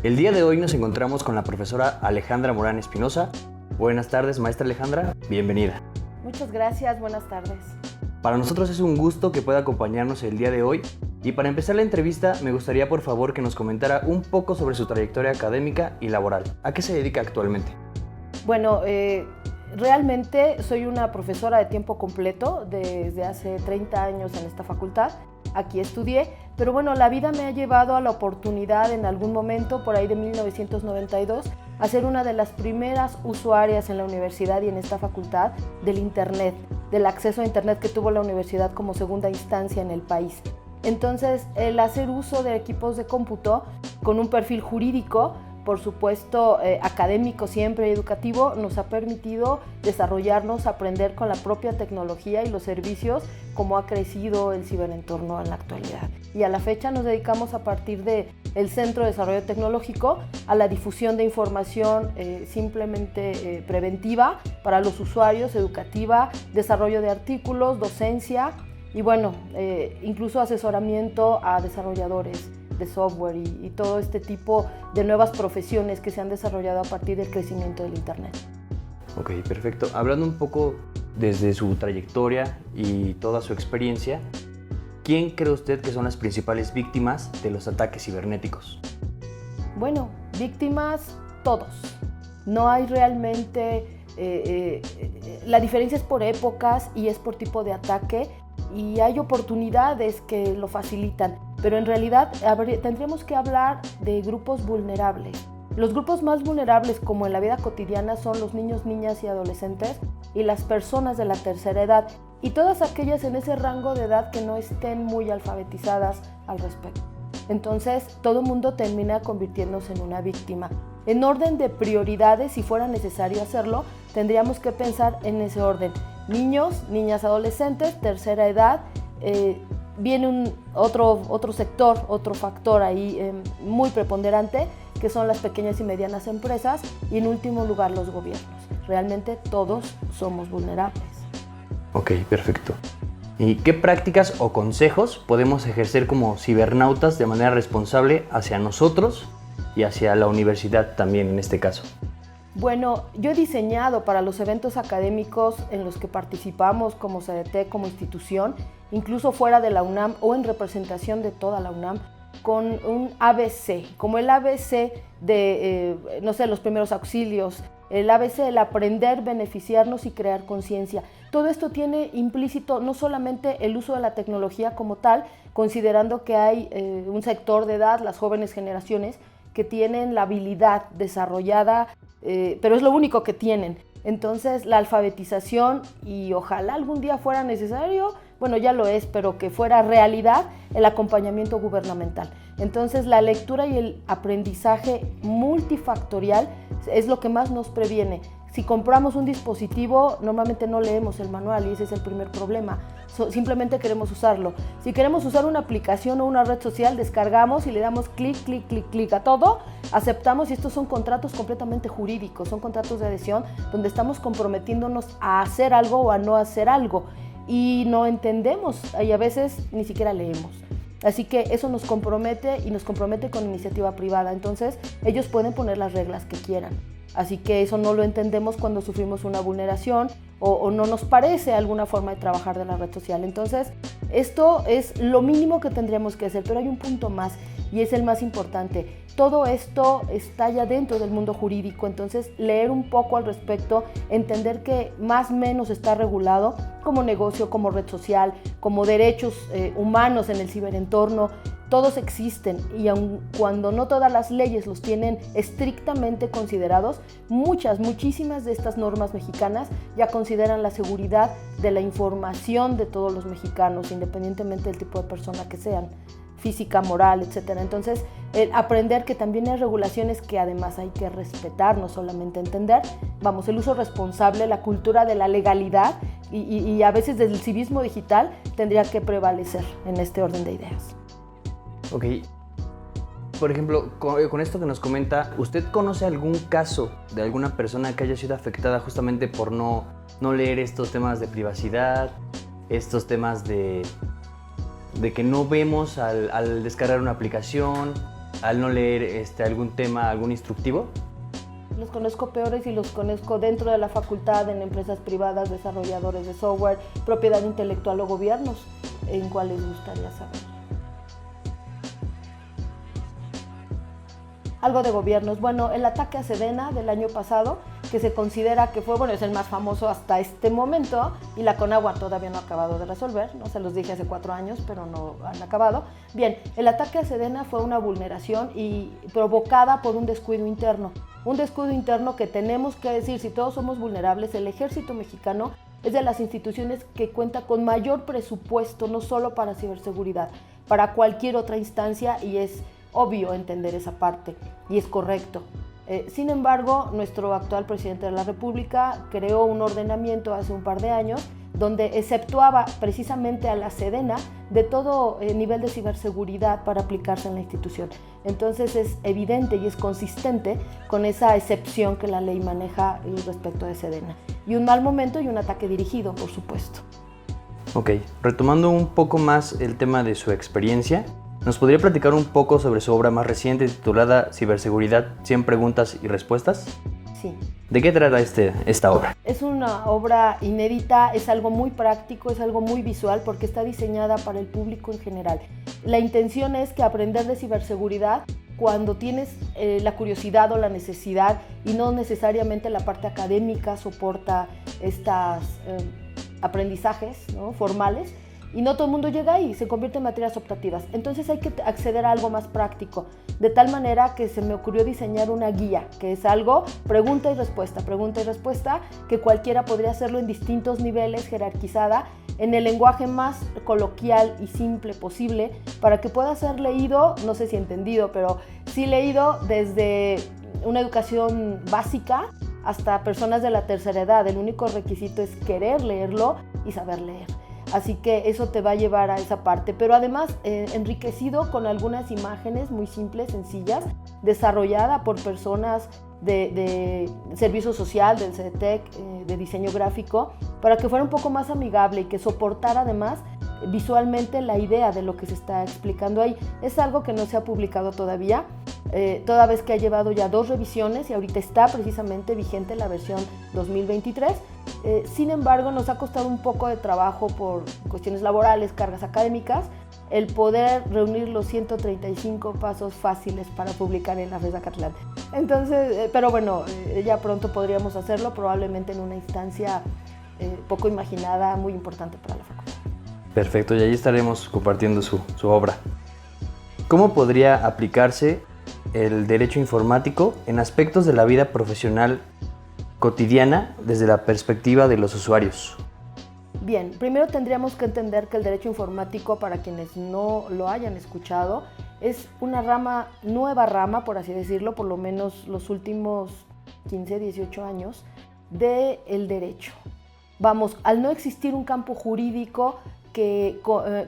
El día de hoy nos encontramos con la profesora Alejandra Morán Espinosa. Buenas tardes, maestra Alejandra, bienvenida. Muchas gracias, buenas tardes. Para nosotros es un gusto que pueda acompañarnos el día de hoy y para empezar la entrevista me gustaría por favor que nos comentara un poco sobre su trayectoria académica y laboral. ¿A qué se dedica actualmente? Bueno, realmente soy una profesora de tiempo completo desde hace 30 años en esta facultad. Aquí estudié, pero bueno, la vida me ha llevado a la oportunidad en algún momento, por ahí de 1992, a ser una de las primeras usuarias en la universidad y en esta facultad del Internet, del acceso a Internet que tuvo la universidad como segunda instancia en el país. Entonces, el hacer uso de equipos de cómputo con un perfil jurídico, por supuesto académico siempre y educativo, nos ha permitido desarrollarnos, aprender con la propia tecnología y los servicios, como ha crecido el ciberentorno en la actualidad. Y a la fecha nos dedicamos a partir del Centro de Desarrollo Tecnológico a la difusión de información simplemente preventiva para los usuarios, educativa, desarrollo de artículos, docencia y bueno, incluso asesoramiento a desarrolladores de software y todo este tipo de nuevas profesiones que se han desarrollado a partir del crecimiento del Internet. Ok, perfecto. Hablando un poco desde su trayectoria y toda su experiencia, ¿quién cree usted que son las principales víctimas de los ataques cibernéticos? Bueno, víctimas todos. No hay realmente... la diferencia es por épocas y es por tipo de ataque y hay oportunidades que lo facilitan. Pero en realidad tendríamos que hablar de grupos vulnerables. Los grupos más vulnerables, como en la vida cotidiana, son los niños, niñas y adolescentes y las personas de la tercera edad y todas aquellas en ese rango de edad que no estén muy alfabetizadas al respecto. Entonces, todo el mundo termina convirtiéndose en una víctima. En orden de prioridades, si fuera necesario hacerlo, tendríamos que pensar en ese orden. Niños, niñas, adolescentes, tercera edad, viene otro sector, otro factor ahí muy preponderante, que son las pequeñas y medianas empresas y en último lugar los gobiernos. Realmente todos somos vulnerables. Ok, perfecto. ¿Y qué prácticas o consejos podemos ejercer como cibernautas de manera responsable hacia nosotros y hacia la universidad también en este caso? Bueno, yo he diseñado para los eventos académicos en los que participamos como CDT, como institución, incluso fuera de la UNAM o en representación de toda la UNAM, con un ABC, como el ABC de, los primeros auxilios, el ABC, el aprender, beneficiarnos y crear conciencia. Todo esto tiene implícito no solamente el uso de la tecnología como tal, considerando que hay un sector de edad, las jóvenes generaciones, que tienen la habilidad desarrollada, pero es lo único que tienen. Entonces, la alfabetización, y ojalá algún día fuera necesario, bueno, ya lo es, pero que fuera realidad, el acompañamiento gubernamental. Entonces, la lectura y el aprendizaje multifactorial es lo que más nos previene. Si compramos un dispositivo, normalmente no leemos el manual y ese es el primer problema. Simplemente queremos usarlo. Si queremos usar una aplicación o una red social, descargamos y le damos clic, clic, clic, clic a todo, aceptamos y estos son contratos completamente jurídicos, son contratos de adhesión donde estamos comprometiéndonos a hacer algo o a no hacer algo y no entendemos y a veces ni siquiera leemos. Así que eso nos compromete y nos compromete con iniciativa privada. Entonces ellos pueden poner las reglas que quieran. Así que eso no lo entendemos cuando sufrimos una vulneración o no nos parece alguna forma de trabajar de la red social. Entonces, esto es lo mínimo que tendríamos que hacer, pero hay un punto más y es el más importante. Todo esto está ya dentro del mundo jurídico, entonces leer un poco al respecto, entender que más o menos está regulado como negocio, como red social, como derechos humanos en el ciberentorno. Todos existen y aun cuando no todas las leyes los tienen estrictamente considerados, muchísimas de estas normas mexicanas ya consideran la seguridad de la información de todos los mexicanos, independientemente del tipo de persona que sean, física, moral, etc. Entonces, aprender que también hay regulaciones que además hay que respetar, no solamente entender. Vamos, el uso responsable, la cultura de la legalidad y a veces del civismo digital tendría que prevalecer en este orden de ideas. Ok, por ejemplo, con esto que nos comenta, ¿usted conoce algún caso de alguna persona que haya sido afectada justamente por no leer estos temas de privacidad, estos temas de que no vemos al descargar una aplicación al no leer algún tema, algún instructivo? Los conozco peores y los conozco dentro de la facultad, en empresas privadas, desarrolladores de software, propiedad intelectual o gobiernos. ¿En cuál les gustaría saber? Algo de gobiernos. Bueno, el ataque a Sedena del año pasado, que se considera que fue, bueno, es el más famoso hasta este momento, y la Conagua todavía no ha acabado de resolver, no se los dije hace 4 años, pero no han acabado. Bien, el ataque a Sedena fue una vulneración y provocada por un descuido interno que tenemos que decir, si todos somos vulnerables, el ejército mexicano es de las instituciones que cuenta con mayor presupuesto, no solo para ciberseguridad, para cualquier otra instancia, y es obvio entender esa parte, y es correcto. Sin embargo, nuestro actual presidente de la República creó un ordenamiento hace un par de años donde exceptuaba precisamente a la Sedena de todo nivel de ciberseguridad para aplicarse en la institución. Entonces es evidente y es consistente con esa excepción que la ley maneja respecto de Sedena. Y un mal momento y un ataque dirigido, por supuesto. Ok, retomando un poco más el tema de su experiencia, ¿nos podría platicar un poco sobre su obra más reciente titulada Ciberseguridad, 100 preguntas y respuestas? Sí. ¿De qué trata esta obra? Es una obra inédita, es algo muy práctico, es algo muy visual porque está diseñada para el público en general. La intención es que aprender de ciberseguridad, cuando tienes la curiosidad o la necesidad y no necesariamente la parte académica soporta estos aprendizajes, ¿no?, formales, y no todo el mundo llega ahí, se convierte en materias optativas. Entonces hay que acceder a algo más práctico, de tal manera que se me ocurrió diseñar una guía, que es algo pregunta y respuesta, que cualquiera podría hacerlo en distintos niveles, jerarquizada, en el lenguaje más coloquial y simple posible, para que pueda ser leído, no sé si entendido, pero sí leído desde una educación básica hasta personas de la tercera edad. El único requisito es querer leerlo y saber leer. Así que eso te va a llevar a esa parte, pero además enriquecido con algunas imágenes muy simples, sencillas, desarrollada por personas de servicio social, del CDTEC, de diseño gráfico, para que fuera un poco más amigable y que soportara además visualmente la idea de lo que se está explicando ahí. Es algo que no se ha publicado todavía, toda vez que ha llevado ya 2 revisiones y ahorita está precisamente vigente la versión 2023. Sin embargo, nos ha costado un poco de trabajo por cuestiones laborales, cargas académicas, el poder reunir los 135 pasos fáciles para publicar en la FES Acatlán. Entonces, pero bueno, ya pronto podríamos hacerlo, probablemente en una instancia poco imaginada, muy importante para la facultad. Perfecto, y ahí estaremos compartiendo su obra. ¿Cómo podría aplicarse el derecho informático en aspectos de la vida profesional cotidiana desde la perspectiva de los usuarios? Bien, primero tendríamos que entender que el derecho informático, para quienes no lo hayan escuchado, es una nueva rama, por así decirlo, por lo menos los últimos 15, 18 años, del derecho. Vamos, al no existir un campo jurídico que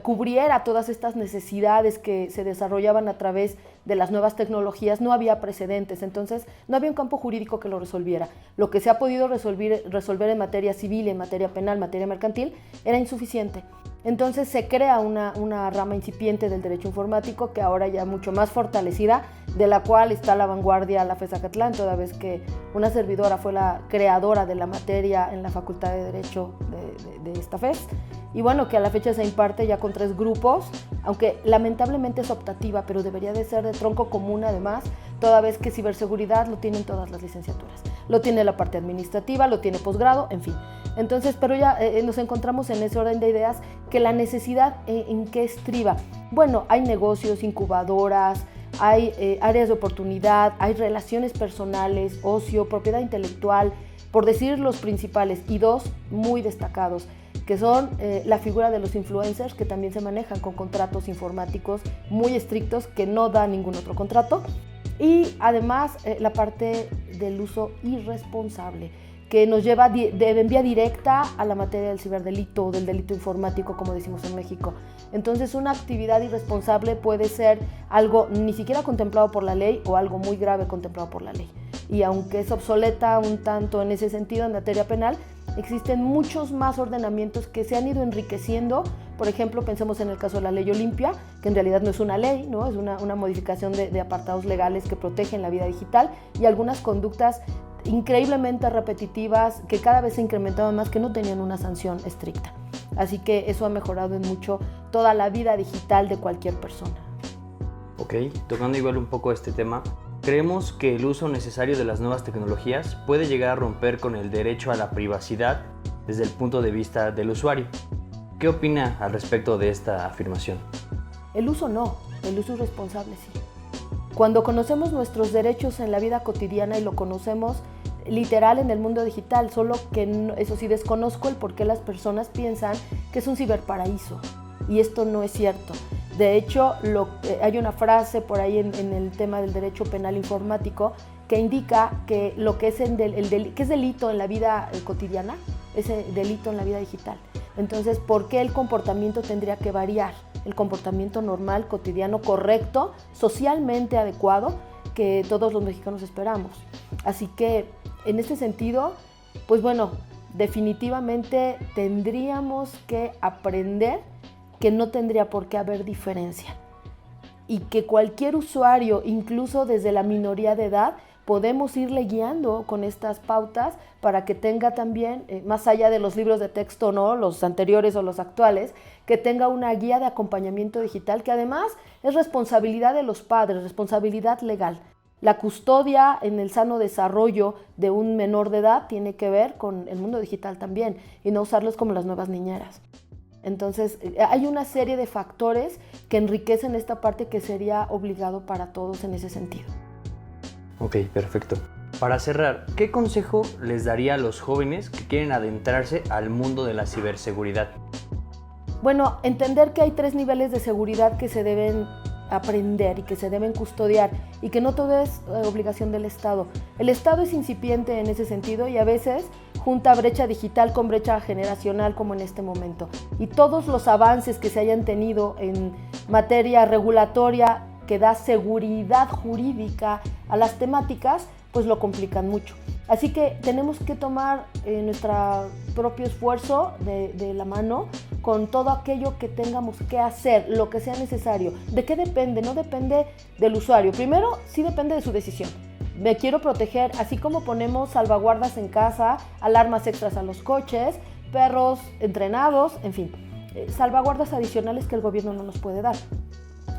cubriera todas estas necesidades que se desarrollaban a través de las nuevas tecnologías, no había precedentes, entonces no había un campo jurídico que lo resolviera. Lo que se ha podido resolver en materia civil, en materia penal, materia mercantil, era insuficiente. Entonces se crea una rama incipiente del derecho informático que ahora ya mucho más fortalecida, de la cual está a la vanguardia la FES Acatlán, toda vez que una servidora fue la creadora de la materia en la Facultad de Derecho de esta FES. Y bueno, que a la fecha se imparte ya con 3 grupos, aunque lamentablemente es optativa, pero debería de ser de tronco común además, toda vez que ciberseguridad lo tienen todas las licenciaturas. Lo tiene la parte administrativa, lo tiene posgrado, en fin. Entonces, pero ya nos encontramos en ese orden de ideas que la necesidad en qué estriba. Bueno, hay negocios, incubadoras, hay áreas de oportunidad, hay relaciones personales, ocio, propiedad intelectual, por decir los principales, y 2 muy destacados, que son la figura de los influencers, que también se manejan con contratos informáticos muy estrictos que no da ningún otro contrato, y además la parte del uso irresponsable, que nos lleva en vía directa a la materia del ciberdelito o del delito informático, como decimos en México. Entonces, una actividad irresponsable puede ser algo ni siquiera contemplado por la ley o algo muy grave contemplado por la ley. Y aunque es obsoleta un tanto en ese sentido en materia penal, existen muchos más ordenamientos que se han ido enriqueciendo Por ejemplo, pensemos en el caso de la ley Olimpia, que en realidad no es una ley, ¿no? Es una modificación de apartados legales que protegen la vida digital, y algunas conductas increíblemente repetitivas que cada vez se incrementaban más, que no tenían una sanción estricta. Así que eso ha mejorado en mucho toda la vida digital de cualquier persona. Ok, tocando igual un poco este tema, creemos que el uso necesario de las nuevas tecnologías puede llegar a romper con el derecho a la privacidad desde el punto de vista del usuario. ¿Qué opina al respecto de esta afirmación? El uso no, el uso irresponsable sí. Cuando conocemos nuestros derechos en la vida cotidiana y lo conocemos literal en el mundo digital, solo que eso sí desconozco el por qué las personas piensan que es un ciberparaíso, y esto no es cierto. De hecho, hay una frase por ahí en el tema del derecho penal informático que indica que lo que es, que es delito en la vida cotidiana, es delito en la vida digital. Entonces, ¿por qué el comportamiento tendría que variar? El comportamiento normal, cotidiano, correcto, socialmente adecuado, que todos los mexicanos esperamos. Así que, en este sentido, pues bueno, definitivamente tendríamos que aprender que no tendría por qué haber diferencia, y que cualquier usuario, incluso desde la minoría de edad, podemos irle guiando con estas pautas para que tenga también, más allá de los libros de texto, ¿no?, los anteriores o los actuales, que tenga una guía de acompañamiento digital que además es responsabilidad de los padres, responsabilidad legal. La custodia en el sano desarrollo de un menor de edad tiene que ver con el mundo digital también, y no usarlos como las nuevas niñeras. Entonces, hay una serie de factores que enriquecen esta parte que sería obligado para todos en ese sentido. Ok, perfecto. Para cerrar, ¿qué consejo les daría a los jóvenes que quieren adentrarse al mundo de la ciberseguridad? Bueno, entender que hay 3 niveles de seguridad que se deben aprender y que se deben custodiar, y que no todo es obligación del Estado. El Estado es incipiente en ese sentido y a veces junta brecha digital con brecha generacional, como en este momento. Y todos los avances que se hayan tenido en materia regulatoria que da seguridad jurídica a las temáticas, pues lo complican mucho. Así que tenemos que tomar nuestro propio esfuerzo de la mano con todo aquello que tengamos que hacer, lo que sea necesario. ¿De qué depende? No depende del usuario. Primero, sí depende de su decisión. Me quiero proteger, así como ponemos salvaguardas en casa, alarmas extras a los coches, perros entrenados, en fin, salvaguardas adicionales que el gobierno no nos puede dar.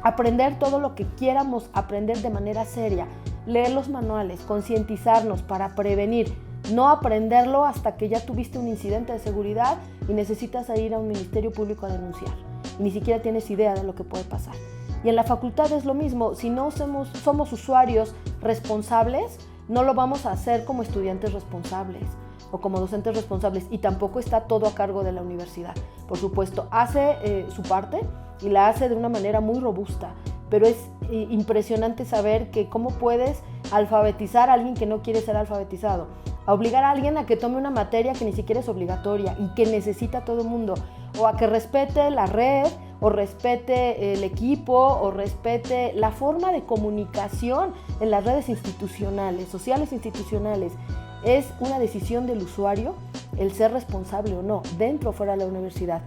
Aprender todo lo que quieramos aprender de manera seria, leer los manuales, concientizarnos para prevenir, no aprenderlo hasta que ya tuviste un incidente de seguridad y necesitas ir a un ministerio público a denunciar y ni siquiera tienes idea de lo que puede pasar. Y en la facultad es lo mismo, si no somos usuarios responsables, no lo vamos a hacer como estudiantes responsables o como docentes responsables, y tampoco está todo a cargo de la universidad. Por supuesto, hace su parte y la hace de una manera muy robusta, pero es impresionante saber que cómo puedes alfabetizar a alguien que no quiere ser alfabetizado, a obligar a alguien a que tome una materia que ni siquiera es obligatoria y que necesita todo el mundo, o a que respete la red, o respete el equipo, o respete la forma de comunicación en las redes institucionales, sociales institucionales. Es una decisión del usuario el ser responsable o no, dentro o fuera de la universidad.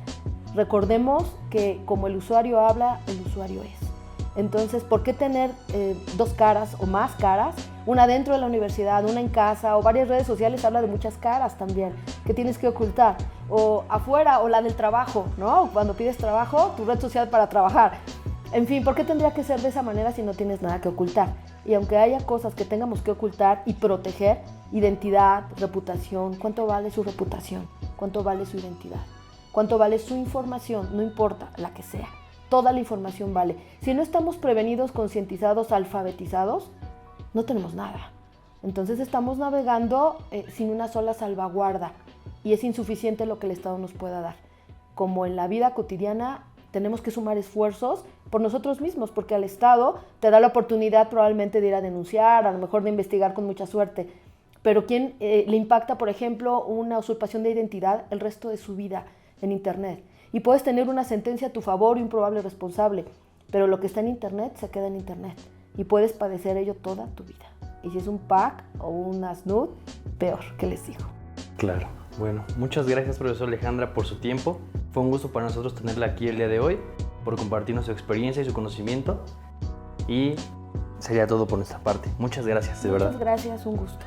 Recordemos que como el usuario habla, el usuario es. Entonces, ¿por qué tener 2 caras o más caras? Una dentro de la universidad, una en casa, o varias redes sociales habla de muchas caras también que tienes que ocultar. O afuera, o la del trabajo, ¿no? Cuando pides trabajo, tu red social para trabajar. En fin, ¿por qué tendría que ser de esa manera si no tienes nada que ocultar? Y aunque haya cosas que tengamos que ocultar y proteger, identidad, reputación, ¿cuánto vale su reputación? ¿Cuánto vale su identidad? ¿Cuánto vale su información? No importa, la que sea. Toda la información vale. Si no estamos prevenidos, concientizados, alfabetizados, no tenemos nada. Entonces estamos navegando sin una sola salvaguarda y es insuficiente lo que el Estado nos pueda dar. Como en la vida cotidiana, tenemos que sumar esfuerzos por nosotros mismos, porque al Estado te da la oportunidad probablemente de ir a denunciar, a lo mejor de investigar con mucha suerte. Pero ¿quién le impacta, por ejemplo, una usurpación de identidad el resto de su vida en Internet? Y puedes tener una sentencia a tu favor y un probable responsable, pero lo que está en Internet se queda en Internet y puedes padecer ello toda tu vida. Y si es un pack o una snoot, peor, ¿qué les digo? Claro. Bueno, muchas gracias, profesor Alejandra, por su tiempo. Fue un gusto para nosotros tenerla aquí el día de hoy, por compartirnos su experiencia y su conocimiento. Y sería todo por nuestra parte. Muchas gracias, de verdad. Muchas gracias, un gusto.